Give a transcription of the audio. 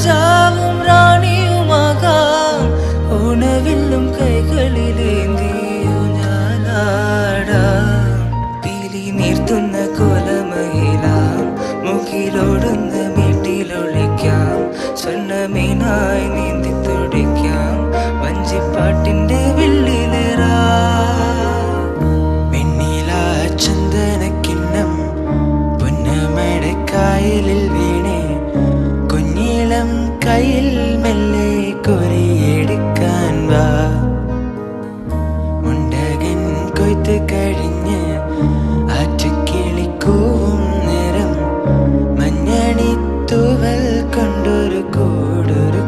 രാജാവും റാണിയുമാകാം. ഓണവില്ലും കൈകളിലേന്തിയോ ഞാനാടാം. പീലി നീർത്തുന്ന കോലമയിലാം, മുകിലോടുന്ന വീട്ടിലൊളിക്കാം. സ്വർണ്ണമീനായി നീന്തി തുടിക്കാം, വഞ്ചിപ്പാട്ടിന്റെ വില്ലിലേറാ. വെണ്ണില ചന്ദനക്കിണ്ണം പൊന്നമടക്കായലിൽ വീണേ, കുഞ്ഞിളം കയ്യിൽ മെല്ലെ കൊരിയെടുക്കാൻ വാ. മുണ്ടകൻ കൊയ്ത്ത് കഴിഞ്ഞ് ആറ്റുകിളിക്കൂവും നേരം, മഞ്ഞണി തൂവൽ കൊണ്ടൊരു കൂടൊരു